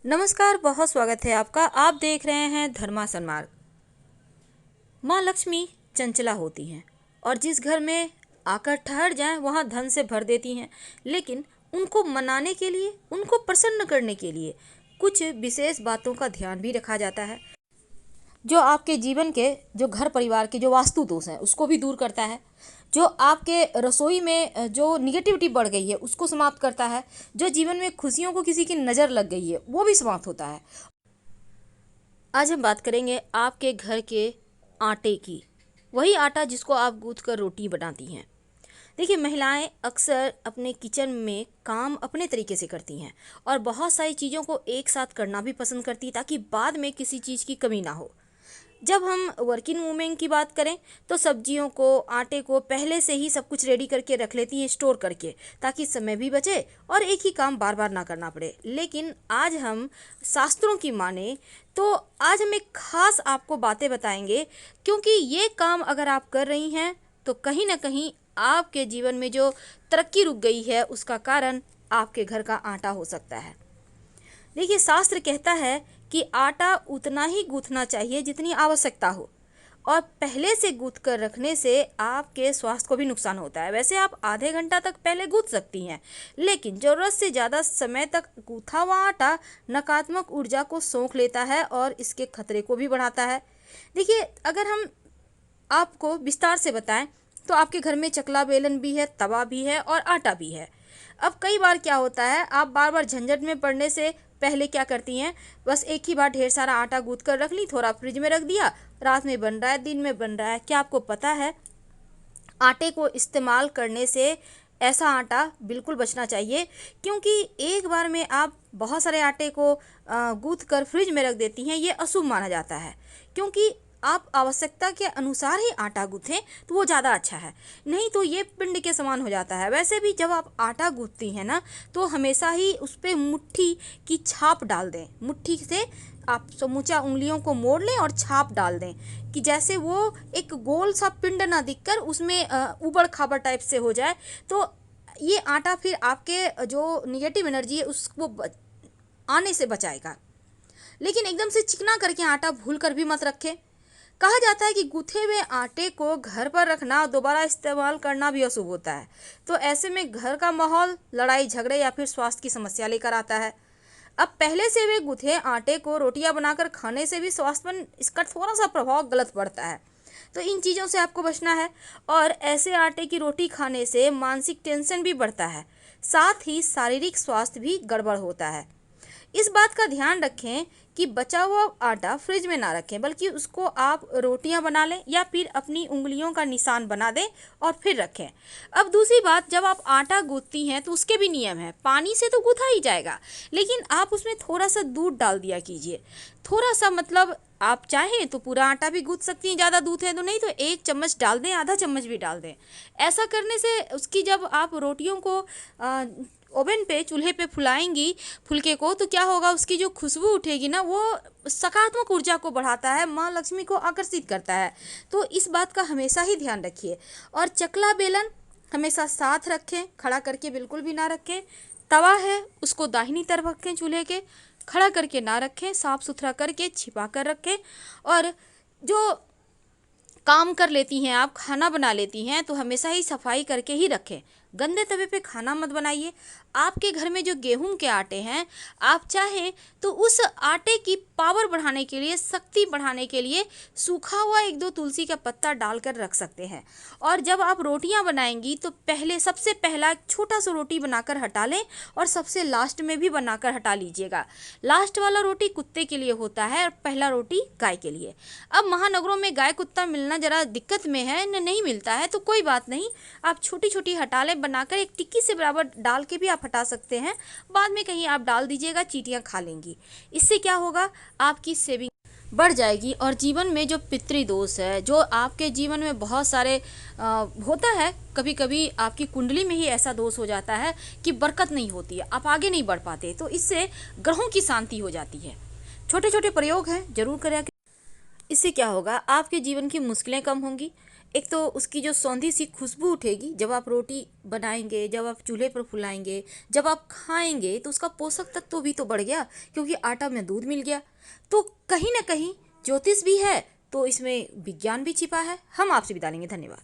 नमस्कार, बहुत स्वागत है आपका। आप देख रहे हैं धर्मासन मार्ग। माँ लक्ष्मी चंचला होती हैं और जिस घर में आकर ठहर जाएं वहाँ धन से भर देती हैं। लेकिन उनको मनाने के लिए, उनको प्रसन्न करने के लिए कुछ विशेष बातों का ध्यान भी रखा जाता है, जो आपके जीवन के, जो घर परिवार के जो वास्तु दोष हैं उसको भी दूर करता है, जो आपके रसोई में जो निगेटिविटी बढ़ गई है उसको समाप्त करता है, जो जीवन में खुशियों को किसी की नज़र लग गई है वो भी समाप्त होता है। आज हम बात करेंगे आपके घर के आटे की, वही आटा जिसको आप गूंथ कर रोटी बनाती हैं। देखिए, महिलाएं अक्सर अपने किचन में काम अपने तरीके से करती हैं और बहुत सारी चीज़ों को एक साथ करना भी पसंद करती है ताकि बाद में किसी चीज़ की कमी ना हो। जब हम वर्किंग वूमेन की बात करें तो सब्जियों को, आटे को पहले से ही सब कुछ रेडी करके रख लेती हैं, स्टोर करके, ताकि समय भी बचे और एक ही काम बार बार ना करना पड़े। लेकिन आज हम शास्त्रों की माने तो आज हम एक खास आपको बातें बताएंगे, क्योंकि ये काम अगर आप कर रही हैं तो कहीं ना कहीं आपके जीवन में जो तरक्की रुक गई है उसका कारण आपके घर का आटा हो सकता है। देखिए, शास्त्र कहता है कि आटा उतना ही गूंथना चाहिए जितनी आवश्यकता हो, और पहले से गूंथ कर रखने से आपके स्वास्थ्य को भी नुकसान होता है। वैसे आप आधे घंटा तक पहले गूंथ सकती हैं, लेकिन ज़रूरत से ज़्यादा समय तक गूंथा हुआ आटा नकारात्मक ऊर्जा को सोख लेता है और इसके खतरे को भी बढ़ाता है। देखिए, अगर हम आपको विस्तार से बताएं तो आपके घर में चकला बेलन भी है, तवा भी है और आटा भी है। अब कई बार क्या होता है, आप बार बार झंझट में पड़ने से पहले क्या करती हैं, बस एक ही बार ढेर सारा आटा गूंथ कर रख ली, थोड़ा फ्रिज में रख दिया, रात में बन रहा है, दिन में बन रहा है। क्या आपको पता है, आटे को इस्तेमाल करने से ऐसा आटा बिल्कुल बचना चाहिए, क्योंकि एक बार में आप बहुत सारे आटे को गूंथ कर फ्रिज में रख देती हैं, ये अशुभ माना जाता है। क्योंकि आप आवश्यकता के अनुसार ही आटा गूँथें तो वो ज़्यादा अच्छा है, नहीं तो ये पिंड के समान हो जाता है। वैसे भी जब आप आटा गूँथती हैं ना, तो हमेशा ही उस पर मुट्ठी की छाप डाल दें। मुट्ठी से आप समूचा उंगलियों को मोड़ लें और छाप डाल दें, कि जैसे वो एक गोल सा पिंड ना दिखकर उसमें उबड़ खाबड़ टाइप से हो जाए। तो ये आटा फिर आपके जो निगेटिव एनर्जी है उसको आने से बचाएगा। लेकिन एकदम से चिकना करके आटा भूल कर भी मत रखें। कहा जाता है कि गूथे हुए आटे को घर पर रखना और दोबारा इस्तेमाल करना भी अशुभ होता है। तो ऐसे में घर का माहौल लड़ाई झगड़े या फिर स्वास्थ्य की समस्या लेकर आता है। अब पहले से वे गूथे आटे को रोटियां बनाकर खाने से भी स्वास्थ्य पर इसका थोड़ा सा प्रभाव गलत पड़ता है। तो इन चीज़ों से आपको बचना है। और ऐसे आटे की रोटी खाने से मानसिक टेंशन भी बढ़ता है, साथ ही शारीरिक स्वास्थ्य भी गड़बड़ होता है। इस बात का ध्यान रखें कि बचा हुआ आटा फ्रिज में ना रखें, बल्कि उसको आप रोटियां बना लें या फिर अपनी उंगलियों का निशान बना दें और फिर रखें। अब दूसरी बात, जब आप आटा गूंथती हैं तो उसके भी नियम हैं। पानी से तो गूंथा ही जाएगा, लेकिन आप उसमें थोड़ा सा दूध डाल दिया कीजिए। थोड़ा सा मतलब आप चाहें तो पूरा आटा भी गूंथ सकती हैं, ज़्यादा दूध है तो, नहीं तो 1 चम्मच डाल दें, आधा चम्मच भी डाल दें। ऐसा करने से उसकी, जब आप रोटियों को ओवन पे, चूल्हे पे फुलाएंगी फुलके को, तो क्या होगा, उसकी जो खुशबू उठेगी ना, वो सकारात्मक ऊर्जा को बढ़ाता है, माँ लक्ष्मी को आकर्षित करता है। तो इस बात का हमेशा ही ध्यान रखिए। और चकला बेलन हमेशा साथ रखें, खड़ा करके बिल्कुल भी ना रखें। तवा है उसको दाहिनी तरफ रखें, चूल्हे के खड़ा करके ना रखें, साफ सुथरा करके छिपा कर रखें। और जो काम कर लेती हैं आप, खाना बना लेती हैं, तो हमेशा ही सफाई करके ही रखें। गंदे तवे पे खाना मत बनाइए। आपके घर में जो गेहूं के आटे हैं, आप चाहें तो उस आटे की पावर बढ़ाने के लिए, शक्ति बढ़ाने के लिए सूखा हुआ 1-2 तुलसी का पत्ता डालकर रख सकते हैं। और जब आप रोटियां बनाएंगी तो पहले, सबसे पहला एक छोटा सा रोटी बनाकर हटा लें और सबसे लास्ट में भी बनाकर हटा लीजिएगा। लास्ट वाला रोटी कुत्ते के लिए होता है और पहला रोटी गाय के लिए। अब महानगरों में गाय कुत्ता मिलना ज़रा दिक्कत में है, नहीं मिलता है तो कोई बात नहीं, आप छोटी छोटी हटा लें, बनाकर एक टिक्की से बराबर डाल के भी आप हटा सकते हैं। बाद में कहीं आप डाल दीजिएगा, चींटियां खा लेंगी। इससे क्या होगा, आपकी सेविंग बढ़ जाएगी। और जीवन में जो पितृदोष है, जो आपके जीवन में बहुत सारे होता है, कभी कभी आपकी कुंडली में ही ऐसा दोष हो जाता है कि बरकत नहीं होती है, आप आगे नहीं बढ़ पाते, तो इससे ग्रहों की शांति हो जाती है। छोटे छोटे प्रयोग हैं, जरूर करें। इससे क्या होगा, आपके जीवन की मुश्किलें कम होंगी। एक तो उसकी जो सौंधी सी खुशबू उठेगी जब आप रोटी बनाएंगे, जब आप चूल्हे पर फुलाएंगे, जब आप खाएंगे, तो उसका पोषक तत्व भी तो बढ़ गया, क्योंकि आटा में दूध मिल गया। तो कहीं ना कहीं ज्योतिष भी है तो इसमें विज्ञान भी छिपा है। हम आपसे विदा लेंगे, धन्यवाद।